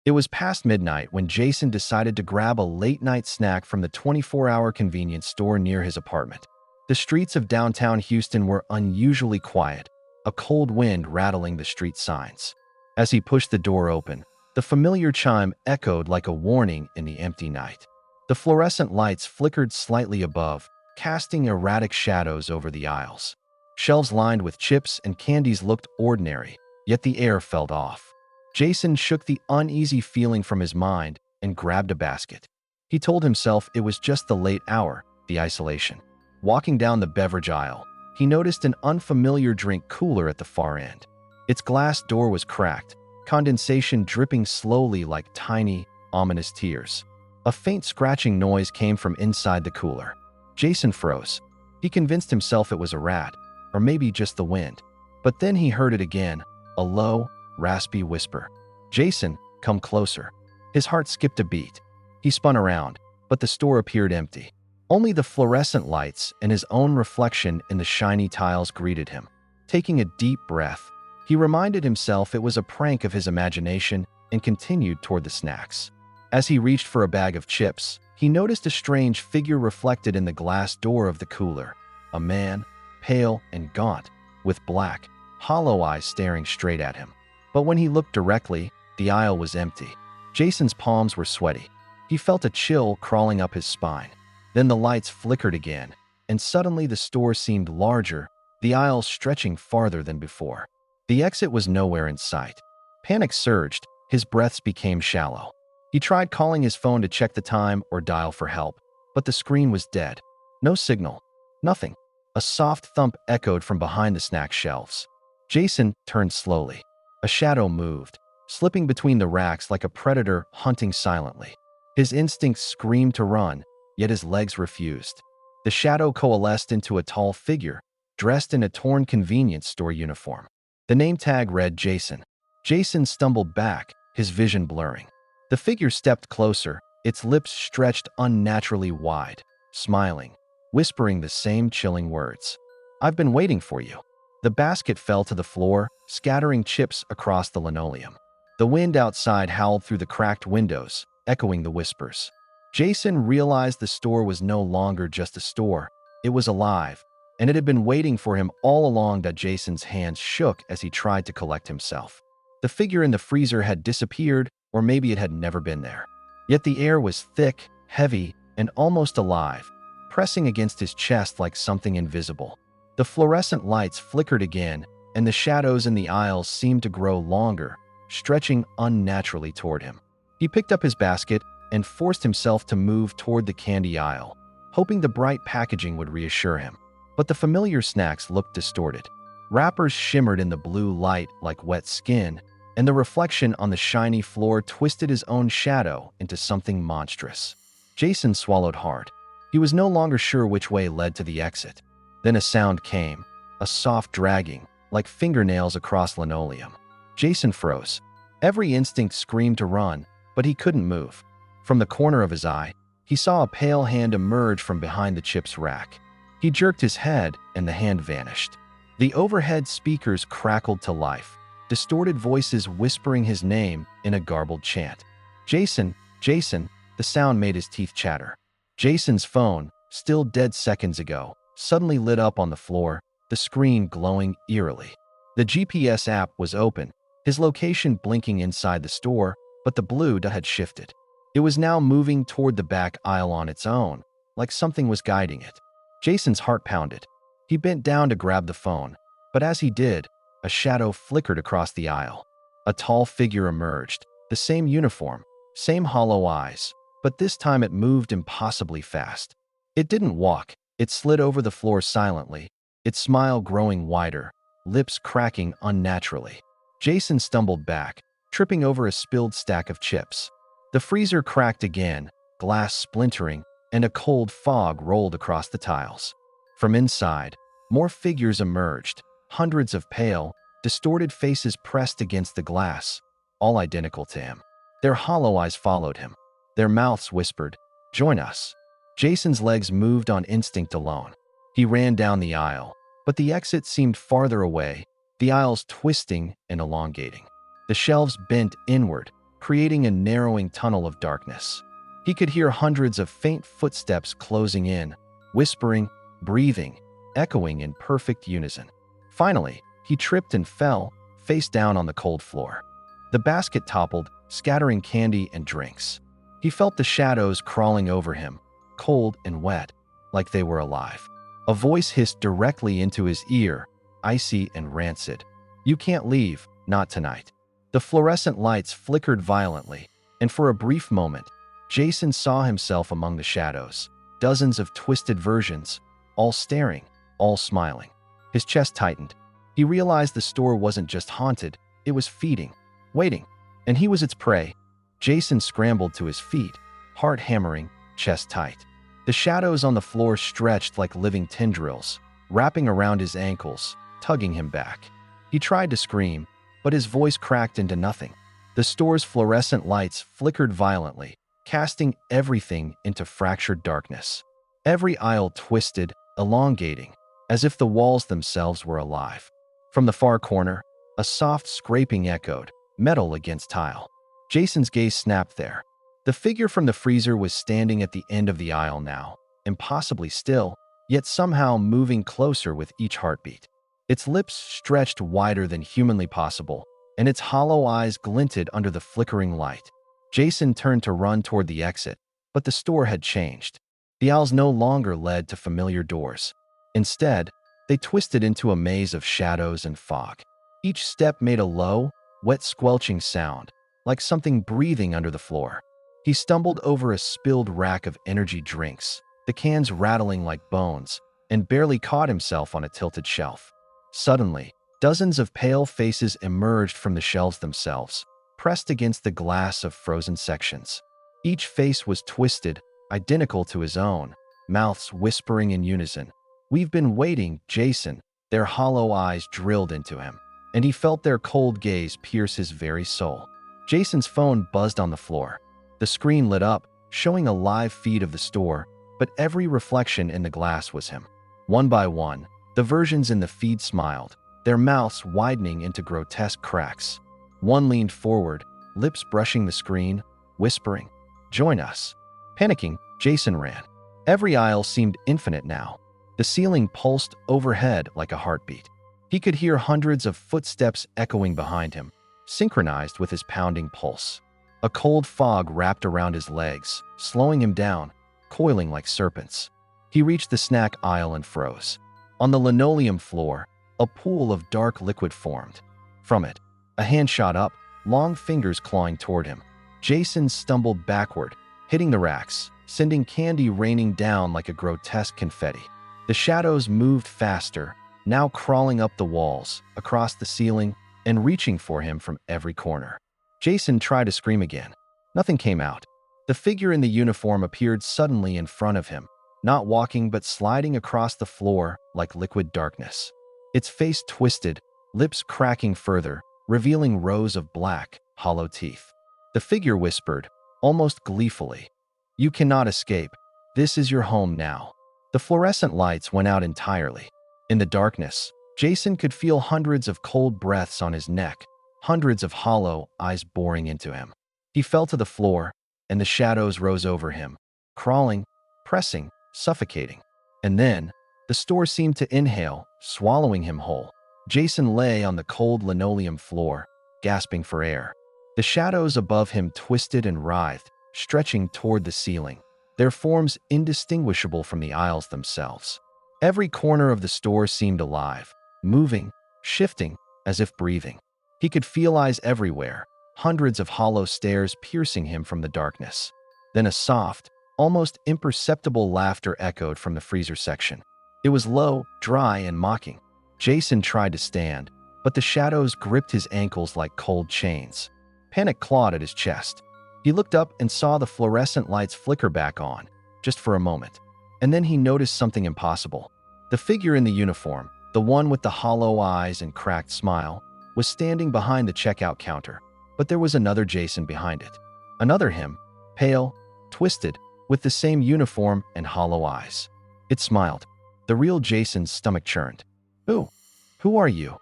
It was past midnight when Jason decided to grab a late-night snack from the 24-hour convenience store near his apartment. The streets of downtown Houston were unusually quiet, a cold wind rattling the street signs. As he pushed the door open, the familiar chime echoed like a warning in the empty night. The fluorescent lights flickered slightly above, casting erratic shadows over the aisles. Shelves lined with chips and candies looked ordinary, yet the air felt off. Jason shook the uneasy feeling from his mind and grabbed a basket. He told himself it was just the late hour, the isolation. Walking down the beverage aisle, he noticed an unfamiliar drink cooler at the far end. Its glass door was cracked, condensation dripping slowly like tiny, ominous tears. A faint scratching noise came from inside the cooler. Jason froze. He convinced himself it was a rat, or maybe just the wind. But then he heard it again, a low, raspy whisper. "Jason, come closer." His heart skipped a beat. He spun around, but the store appeared empty. Only the fluorescent lights and his own reflection in the shiny tiles greeted him. Taking a deep breath, he reminded himself it was a prank of his imagination and continued toward the snacks. As he reached for a bag of chips, he noticed a strange figure reflected in the glass door of the cooler. A man, pale and gaunt, with black, hollow eyes staring straight at him. But when he looked directly, the aisle was empty. Jason's palms were sweaty. He felt a chill crawling up his spine. Then the lights flickered again, and suddenly the store seemed larger, the aisles stretching farther than before. The exit was nowhere in sight. Panic surged, his breaths became shallow. He tried calling his phone to check the time or dial for help, but the screen was dead. No signal. Nothing. A soft thump echoed from behind the snack shelves. Jason turned slowly. A shadow moved, slipping between the racks like a predator hunting silently. His instincts screamed to run, yet his legs refused. The shadow coalesced into a tall figure, dressed in a torn convenience store uniform. The name tag read Jason. Jason stumbled back, his vision blurring. The figure stepped closer, its lips stretched unnaturally wide, smiling, whispering the same chilling words. "I've been waiting for you." The basket fell to the floor, scattering chips across the linoleum. The wind outside howled through the cracked windows, echoing the whispers. Jason realized the store was no longer just a store. It was alive, and it had been waiting for him all along. That Jason's hands shook as he tried to collect himself. The figure in the freezer had disappeared, or maybe it had never been there. Yet the air was thick, heavy, and almost alive, pressing against his chest like something invisible. The fluorescent lights flickered again, and the shadows in the aisles seemed to grow longer, stretching unnaturally toward him. He picked up his basket and forced himself to move toward the candy aisle, hoping the bright packaging would reassure him. But the familiar snacks looked distorted. Wrappers shimmered in the blue light like wet skin, and the reflection on the shiny floor twisted his own shadow into something monstrous. Jason swallowed hard. He was no longer sure which way led to the exit. Then a sound came, a soft dragging, like fingernails across linoleum. Jason froze. Every instinct screamed to run, but he couldn't move. From the corner of his eye, he saw a pale hand emerge from behind the chips rack. He jerked his head, and the hand vanished. The overhead speakers crackled to life, distorted voices whispering his name in a garbled chant. "Jason, Jason," the sound made his teeth chatter. Jason's phone, still dead seconds ago, suddenly lit up on the floor, the screen glowing eerily. The GPS app was open, his location blinking inside the store, but the blue dot had shifted. It was now moving toward the back aisle on its own, like something was guiding it. Jason's heart pounded. He bent down to grab the phone, but as he did, a shadow flickered across the aisle. A tall figure emerged, the same uniform, same hollow eyes, but this time it moved impossibly fast. It didn't walk, it slid over the floor silently, its smile growing wider, lips cracking unnaturally. Jason stumbled back, tripping over a spilled stack of chips. The freezer cracked again, glass splintering, and a cold fog rolled across the tiles. From inside, more figures emerged, hundreds of pale, distorted faces pressed against the glass, all identical to him. Their hollow eyes followed him. Their mouths whispered, "Join us." Jason's legs moved on instinct alone. He ran down the aisle, but the exit seemed farther away, the aisles twisting and elongating. The shelves bent inward, creating a narrowing tunnel of darkness. He could hear hundreds of faint footsteps closing in, whispering, breathing, echoing in perfect unison. Finally, he tripped and fell, face down on the cold floor. The basket toppled, scattering candy and drinks. He felt the shadows crawling over him, cold and wet, like they were alive. A voice hissed directly into his ear, icy and rancid. "You can't leave, not tonight." The fluorescent lights flickered violently, and for a brief moment, Jason saw himself among the shadows, dozens of twisted versions, all staring, all smiling. His chest tightened. He realized the store wasn't just haunted, it was feeding, waiting, and he was its prey. Jason scrambled to his feet, heart hammering, chest tight. The shadows on the floor stretched like living tendrils, wrapping around his ankles, tugging him back. He tried to scream, but his voice cracked into nothing. The store's fluorescent lights flickered violently, casting everything into fractured darkness. Every aisle twisted, elongating, as if the walls themselves were alive. From the far corner, a soft scraping echoed, metal against tile. Jason's gaze snapped there. The figure from the freezer was standing at the end of the aisle now, impossibly still, yet somehow moving closer with each heartbeat. Its lips stretched wider than humanly possible, and its hollow eyes glinted under the flickering light. Jason turned to run toward the exit, but the store had changed. The aisles no longer led to familiar doors. Instead, they twisted into a maze of shadows and fog. Each step made a low, wet squelching sound, like something breathing under the floor. He stumbled over a spilled rack of energy drinks, the cans rattling like bones, and barely caught himself on a tilted shelf. Suddenly, dozens of pale faces emerged from the shelves themselves, pressed against the glass of frozen sections. Each face was twisted, identical to his own, mouths whispering in unison. "We've been waiting, Jason." Their hollow eyes drilled into him, and he felt their cold gaze pierce his very soul. Jason's phone buzzed on the floor. The screen lit up, showing a live feed of the store, but every reflection in the glass was him. One by one, the versions in the feed smiled, their mouths widening into grotesque cracks. One leaned forward, lips brushing the screen, whispering, "Join us." Panicking, Jason ran. Every aisle seemed infinite now. The ceiling pulsed overhead like a heartbeat. He could hear hundreds of footsteps echoing behind him, synchronized with his pounding pulse. A cold fog wrapped around his legs, slowing him down, coiling like serpents. He reached the snack aisle and froze. On the linoleum floor, a pool of dark liquid formed. From it, a hand shot up, long fingers clawing toward him. Jason stumbled backward, hitting the racks, sending candy raining down like a grotesque confetti. The shadows moved faster, now crawling up the walls, across the ceiling, and reaching for him from every corner. Jason tried to scream again. Nothing came out. The figure in the uniform appeared suddenly in front of him, not walking but sliding across the floor like liquid darkness. Its face twisted, lips cracking further, revealing rows of black, hollow teeth. The figure whispered, almost gleefully, "You cannot escape. This is your home now." The fluorescent lights went out entirely. In the darkness, Jason could feel hundreds of cold breaths on his neck, hundreds of hollow eyes boring into him. He fell to the floor, and the shadows rose over him, crawling, pressing, suffocating. And then, the store seemed to inhale, swallowing him whole. Jason lay on the cold linoleum floor, gasping for air. The shadows above him twisted and writhed, stretching toward the ceiling, their forms indistinguishable from the aisles themselves. Every corner of the store seemed alive, moving, shifting, as if breathing. He could feel eyes everywhere, hundreds of hollow stares piercing him from the darkness. Then a soft, almost imperceptible laughter echoed from the freezer section. It was low, dry, and mocking. Jason tried to stand, but the shadows gripped his ankles like cold chains. Panic clawed at his chest. He looked up and saw the fluorescent lights flicker back on, just for a moment. And then he noticed something impossible. The figure in the uniform, the one with the hollow eyes and cracked smile, was standing behind the checkout counter, but there was another Jason behind it. Another him, pale, twisted, with the same uniform and hollow eyes. It smiled. The real Jason's stomach churned. Who are you?"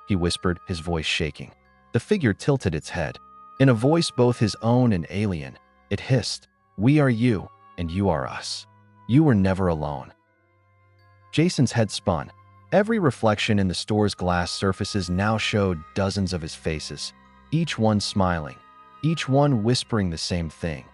he whispered, his voice shaking. The figure tilted its head. In a voice both his own and alien, it hissed, "We are you, and you are us. You were never alone." Jason's head spun. Every reflection in the store's glass surfaces now showed dozens of his faces, each one smiling, each one whispering the same thing.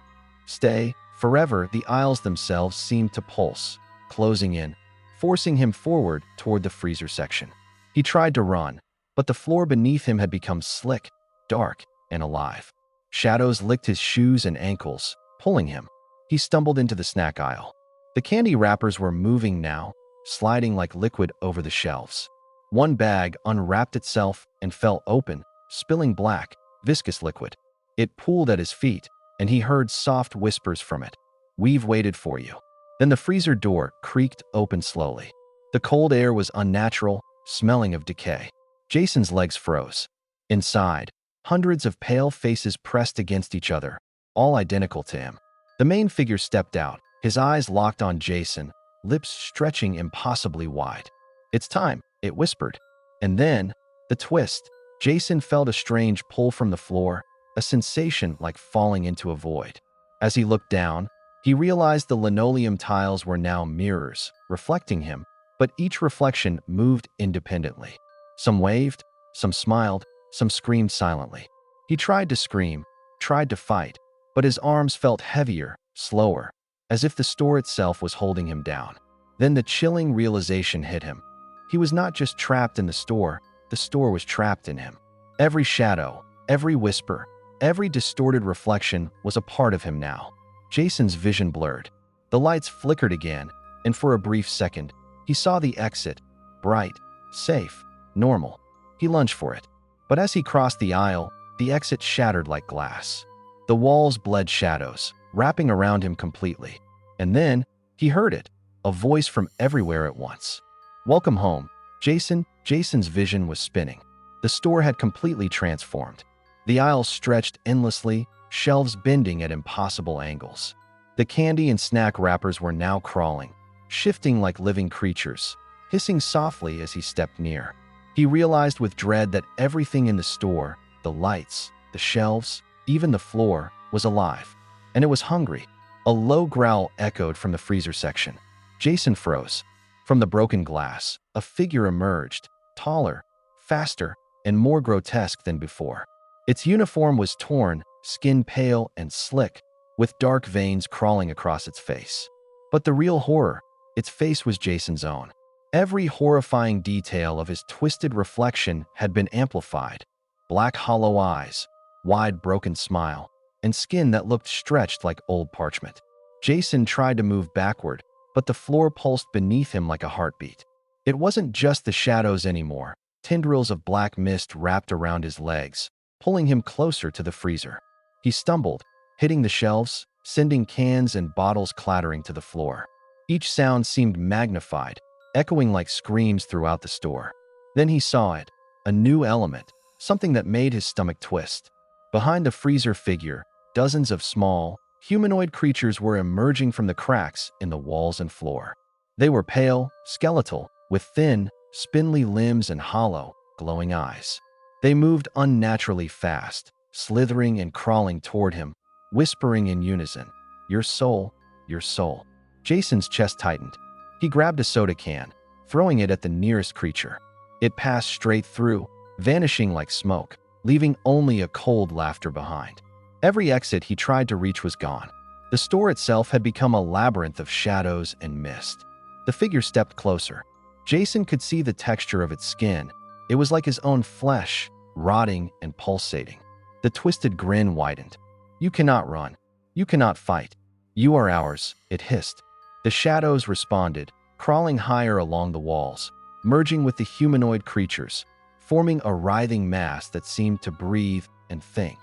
Stay, forever. The aisles themselves seemed to pulse, closing in, forcing him forward toward the freezer section. He tried to run, but the floor beneath him had become slick, dark, and alive. Shadows licked his shoes and ankles, pulling him. He stumbled into the snack aisle. The candy wrappers were moving now, sliding like liquid over the shelves. One bag unwrapped itself and fell open, spilling black, viscous liquid. It pooled at his feet, and he heard soft whispers from it. "We've waited for you." Then the freezer door creaked open slowly. The cold air was unnatural, smelling of decay. Jason's legs froze. Inside, hundreds of pale faces pressed against each other, all identical to him. The main figure stepped out, his eyes locked on Jason, lips stretching impossibly wide. "It's time," it whispered. And then, the twist. Jason felt a strange pull from the floor, a sensation like falling into a void. As he looked down, he realized the linoleum tiles were now mirrors, reflecting him, but each reflection moved independently. Some waved, some smiled, some screamed silently. He tried to scream, tried to fight, but his arms felt heavier, slower, as if the store itself was holding him down. Then the chilling realization hit him. He was not just trapped in the store was trapped in him. Every shadow, every whisper, every distorted reflection was a part of him now. Jason's vision blurred. The lights flickered again, and for a brief second, he saw the exit, bright, safe, normal. He lunged for it. But as he crossed the aisle, the exit shattered like glass. The walls bled shadows, wrapping around him completely. And then, he heard it, a voice from everywhere at once. "Welcome home, Jason." Jason's vision was spinning. The store had completely transformed. The aisles stretched endlessly, shelves bending at impossible angles. The candy and snack wrappers were now crawling, shifting like living creatures, hissing softly as he stepped near. He realized with dread that everything in the store, the lights, the shelves, even the floor, was alive. And it was hungry. A low growl echoed from the freezer section. Jason froze. From the broken glass, a figure emerged, taller, faster, and more grotesque than before. Its uniform was torn, skin pale and slick, with dark veins crawling across its face. But the real horror, its face was Jason's own. Every horrifying detail of his twisted reflection had been amplified. Black hollow eyes, wide broken smile, and skin that looked stretched like old parchment. Jason tried to move backward, but the floor pulsed beneath him like a heartbeat. It wasn't just the shadows anymore. Tendrils of black mist wrapped around his legs, pulling him closer to the freezer. He stumbled, hitting the shelves, sending cans and bottles clattering to the floor. Each sound seemed magnified, echoing like screams throughout the store. Then he saw it, a new element, something that made his stomach twist. Behind the freezer figure, dozens of small, humanoid creatures were emerging from the cracks in the walls and floor. They were pale, skeletal, with thin, spindly limbs and hollow, glowing eyes. They moved unnaturally fast, slithering and crawling toward him, whispering in unison, "Your soul, your soul." Jason's chest tightened. He grabbed a soda can, throwing it at the nearest creature. It passed straight through, vanishing like smoke, leaving only a cold laughter behind. Every exit he tried to reach was gone. The store itself had become a labyrinth of shadows and mist. The figure stepped closer. Jason could see the texture of its skin. It was like his own flesh, rotting and pulsating. The twisted grin widened. "You cannot run. You cannot fight. You are ours," it hissed. The shadows responded, crawling higher along the walls, merging with the humanoid creatures, forming a writhing mass that seemed to breathe and think.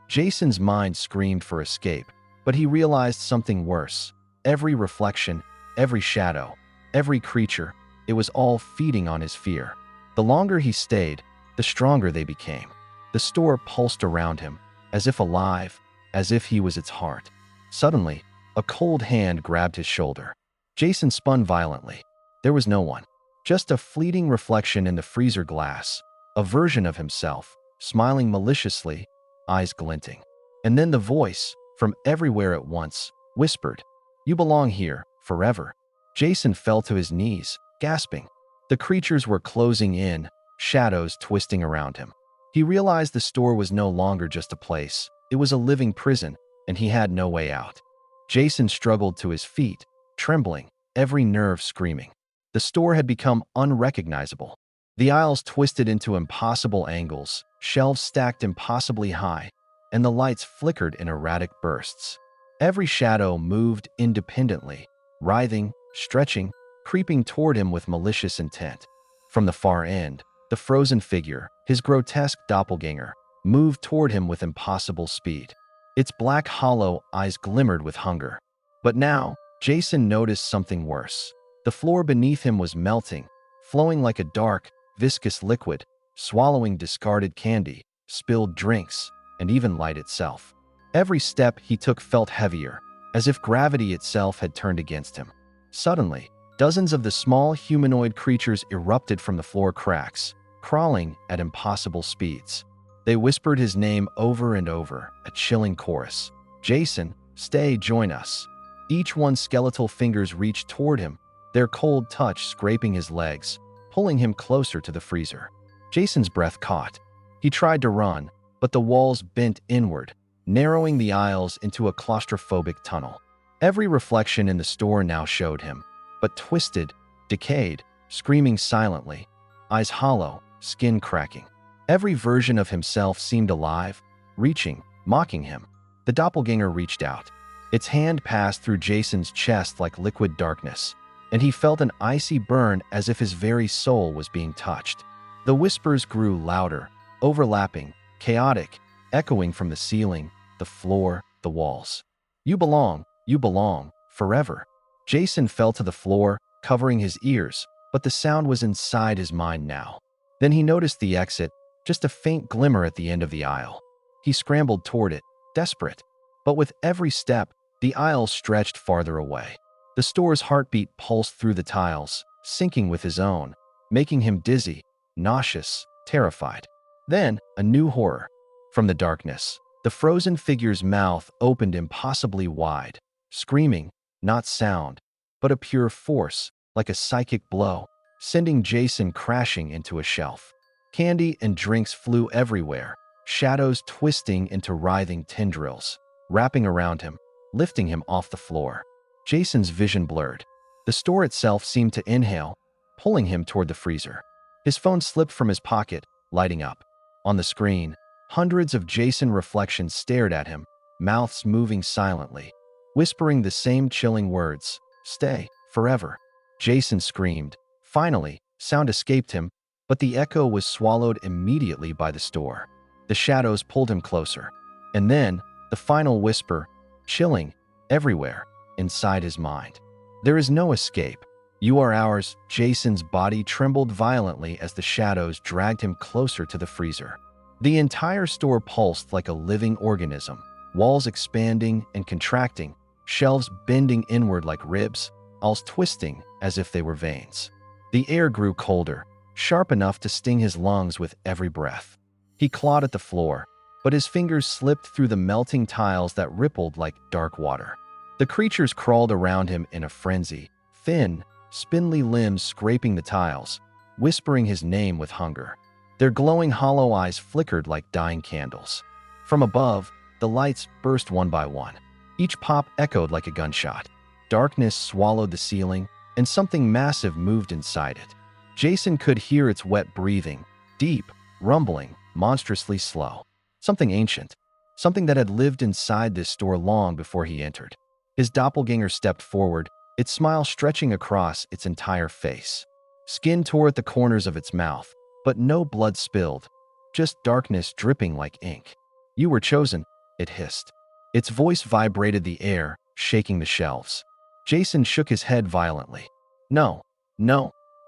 Jason's mind screamed for escape, but he realized something worse. Every reflection, every shadow, every creature, it was all feeding on his fear. The longer he stayed, the stronger they became. The store pulsed around him, as if alive, as if he was its heart. Suddenly, a cold hand grabbed his shoulder. Jason spun violently. There was no one. Just a fleeting reflection in the freezer glass, a version of himself, smiling maliciously, eyes glinting. And then the voice, from everywhere at once, whispered, "You belong here, forever." Jason fell to his knees, gasping. The creatures were closing in, shadows twisting around him. He realized the store was no longer just a place. It was a living prison, and he had no way out. Jason struggled to his feet, trembling, every nerve screaming. The store had become unrecognizable. The aisles twisted into impossible angles, shelves stacked impossibly high, and the lights flickered in erratic bursts. Every shadow moved independently, writhing, stretching, creeping toward him with malicious intent. From the far end, the frozen figure, his grotesque doppelgänger, moved toward him with impossible speed. Its black hollow eyes glimmered with hunger. But now, Jason noticed something worse. The floor beneath him was melting, flowing like a dark, viscous liquid, swallowing discarded candy, spilled drinks, and even light itself. Every step he took felt heavier, as if gravity itself had turned against him. Suddenly, dozens of the small humanoid creatures erupted from the floor cracks, crawling at impossible speeds. They whispered his name over and over, a chilling chorus. "Jason, stay, join us." Each one's skeletal fingers reached toward him, their cold touch scraping his legs, pulling him closer to the freezer. Jason's breath caught. He tried to run, but the walls bent inward, narrowing the aisles into a claustrophobic tunnel. Every reflection in the store now showed him, but twisted, decayed, screaming silently, eyes hollow, skin cracking. Every version of himself seemed alive, reaching, mocking him. The doppelganger reached out. Its hand passed through Jason's chest like liquid darkness, and he felt an icy burn as if his very soul was being touched. The whispers grew louder, overlapping, chaotic, echoing from the ceiling, the floor, the walls. You belong, forever." Jason fell to the floor, covering his ears, but the sound was inside his mind now. Then he noticed the exit, just a faint glimmer at the end of the aisle. He scrambled toward it, desperate. But with every step, the aisle stretched farther away. The store's heartbeat pulsed through the tiles, syncing with his own, making him dizzy, nauseous, terrified. Then, a new horror. From the darkness, the frozen figure's mouth opened impossibly wide, screaming, not sound, but a pure force, like a psychic blow, sending Jason crashing into a shelf. Candy and drinks flew everywhere, shadows twisting into writhing tendrils, wrapping around him, lifting him off the floor. Jason's vision blurred. The store itself seemed to inhale, pulling him toward the freezer. His phone slipped from his pocket, lighting up. On the screen, hundreds of Jason reflections stared at him, mouths moving silently, whispering the same chilling words, "Stay, forever." Jason screamed. Finally, sound escaped him, but the echo was swallowed immediately by the store. The shadows pulled him closer. And then, the final whisper, chilling, everywhere, inside his mind. "There is no escape. You are ours." Jason's body trembled violently as the shadows dragged him closer to the freezer. The entire store pulsed like a living organism, walls expanding and contracting, shelves bending inward like ribs, aisles twisting as if they were veins. The air grew colder, sharp enough to sting his lungs with every breath. He clawed at the floor, but his fingers slipped through the melting tiles that rippled like dark water. The creatures crawled around him in a frenzy, thin, spindly limbs scraping the tiles, whispering his name with hunger. Their glowing hollow eyes flickered like dying candles. From above, the lights burst one by one. Each pop echoed like a gunshot. Darkness swallowed the ceiling, and something massive moved inside it. Jason could hear its wet breathing, deep, rumbling, monstrously slow. Something ancient, something that had lived inside this store long before he entered. His doppelganger stepped forward, its smile stretching across its entire face. Skin tore at the corners of its mouth, but no blood spilled, just darkness dripping like ink. "You were chosen," it hissed. Its voice vibrated the air, shaking the shelves. Jason shook his head violently. No,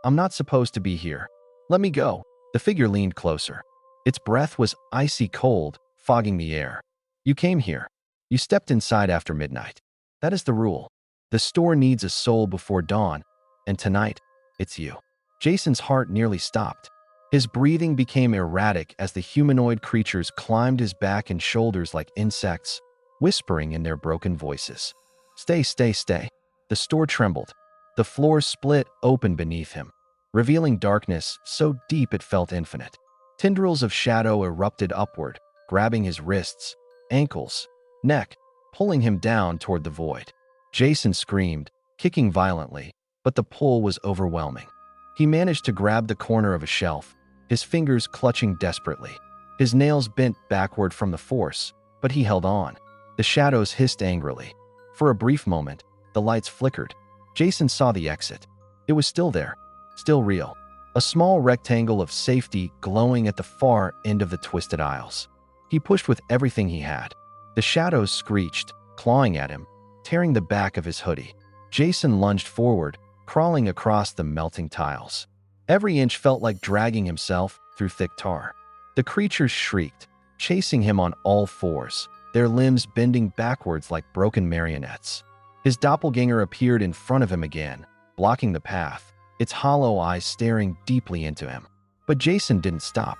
I'm not supposed to be here. Let me go." The figure leaned closer. Its breath was icy cold, fogging the air. "You came here. You stepped inside after midnight. That is the rule. The store needs a soul before dawn, and tonight, it's you." Jason's heart nearly stopped. His breathing became erratic as the humanoid creatures climbed his back and shoulders like insects, whispering in their broken voices. Stay, stay, stay. The store trembled. The floor split open beneath him, revealing darkness so deep it felt infinite. Tendrils of shadow erupted upward, grabbing his wrists, ankles, neck, pulling him down toward the void. Jason screamed, kicking violently, but the pull was overwhelming. He managed to grab the corner of a shelf, his fingers clutching desperately. His nails bent backward from the force, but he held on. The shadows hissed angrily. For a brief moment, the lights flickered. Jason saw the exit. It was still there, still real. A small rectangle of safety glowing at the far end of the twisted aisles. He pushed with everything he had. The shadows screeched, clawing at him, tearing the back of his hoodie. Jason lunged forward, crawling across the melting tiles. Every inch felt like dragging himself through thick tar. The creatures shrieked, chasing him on all fours, their limbs bending backwards like broken marionettes. His doppelgänger appeared in front of him again, blocking the path, its hollow eyes staring deeply into him. But Jason didn't stop.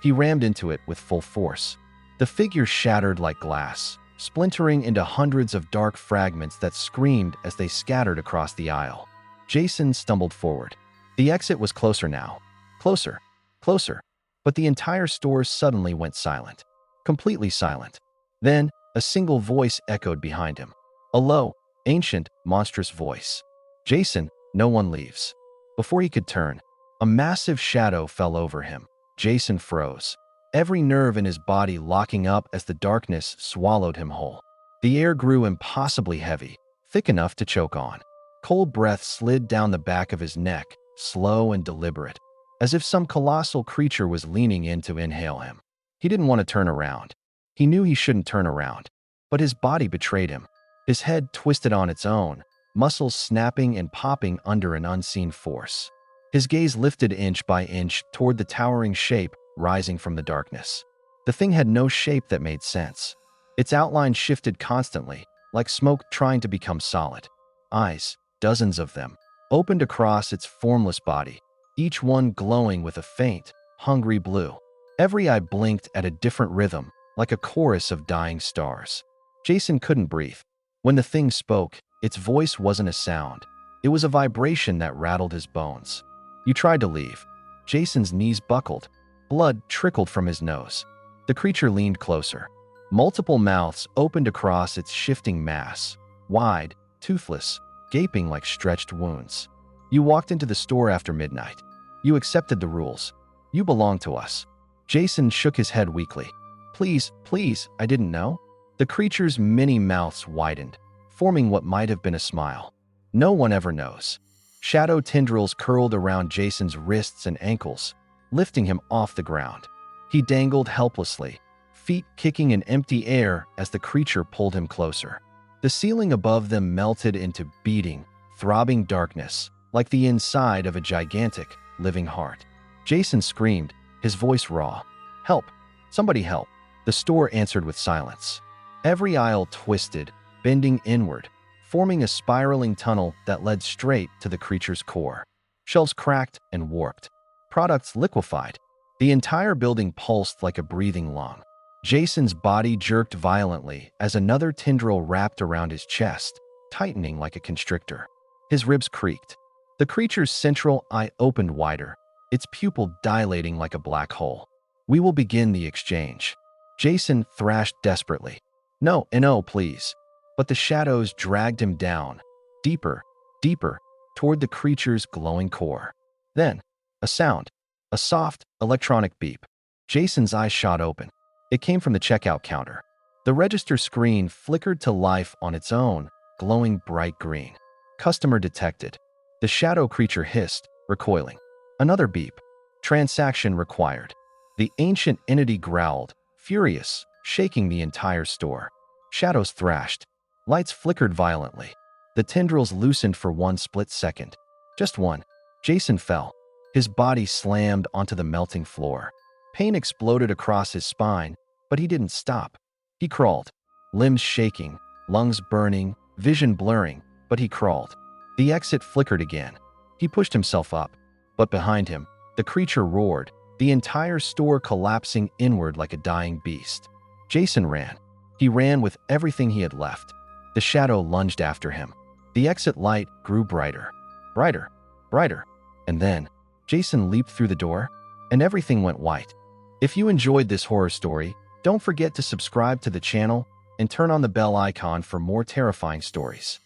He rammed into it with full force. The figure shattered like glass, splintering into hundreds of dark fragments that screamed as they scattered across the aisle. Jason stumbled forward. The exit was closer now. Closer, closer. But the entire store suddenly went silent. Completely silent. Then, a single voice echoed behind him. A low, ancient, monstrous voice. Jason, no one leaves. Before he could turn, a massive shadow fell over him. Jason froze, every nerve in his body locking up as the darkness swallowed him whole. The air grew impossibly heavy, thick enough to choke on. Cold breath slid down the back of his neck, slow and deliberate, as if some colossal creature was leaning in to inhale him. He didn't want to turn around. He knew he shouldn't turn around, but his body betrayed him. His head twisted on its own, muscles snapping and popping under an unseen force. His gaze lifted inch by inch toward the towering shape rising from the darkness. The thing had no shape that made sense. Its outline shifted constantly, like smoke trying to become solid. Eyes, dozens of them, opened across its formless body, each one glowing with a faint, hungry blue. Every eye blinked at a different rhythm, like a chorus of dying stars. Jason couldn't breathe. When the thing spoke, its voice wasn't a sound. It was a vibration that rattled his bones. You tried to leave. Jason's knees buckled. Blood trickled from his nose. The creature leaned closer. Multiple mouths opened across its shifting mass, wide, toothless, gaping like stretched wounds. You walked into the store after midnight. You accepted the rules. You belong to us. Jason shook his head weakly. Please, please, I didn't know. The creature's many mouths widened, forming what might have been a smile. No one ever knows. Shadow tendrils curled around Jason's wrists and ankles, lifting him off the ground. He dangled helplessly, feet kicking in empty air as the creature pulled him closer. The ceiling above them melted into beating, throbbing darkness, like the inside of a gigantic, living heart. Jason screamed, his voice raw. Help! Somebody help! The store answered with silence. Every aisle twisted, bending inward, forming a spiraling tunnel that led straight to the creature's core. Shelves cracked and warped. Products liquefied. The entire building pulsed like a breathing lung. Jason's body jerked violently as another tendril wrapped around his chest, tightening like a constrictor. His ribs creaked. The creature's central eye opened wider, its pupil dilating like a black hole. We will begin the exchange. Jason thrashed desperately. No, please. But the shadows dragged him down, deeper, deeper, toward the creature's glowing core. Then, a sound, a soft, electronic beep. Jason's eyes shot open. It came from the checkout counter. The register screen flickered to life on its own, glowing bright green. Customer detected. The shadow creature hissed, recoiling. Another beep. Transaction required. The ancient entity growled, furious, shaking the entire store. Shadows thrashed. Lights flickered violently. The tendrils loosened for one split second. Just one. Jason fell. His body slammed onto the melting floor. Pain exploded across his spine, but he didn't stop. He crawled, limbs shaking, lungs burning, vision blurring, but he crawled. The exit flickered again. He pushed himself up, but behind him, the creature roared, the entire store collapsing inward like a dying beast. Jason ran. He ran with everything he had left. The shadow lunged after him. The exit light grew brighter, brighter, brighter. And then, Jason leaped through the door, and everything went white. If you enjoyed this horror story, don't forget to subscribe to the channel and turn on the bell icon for more terrifying stories.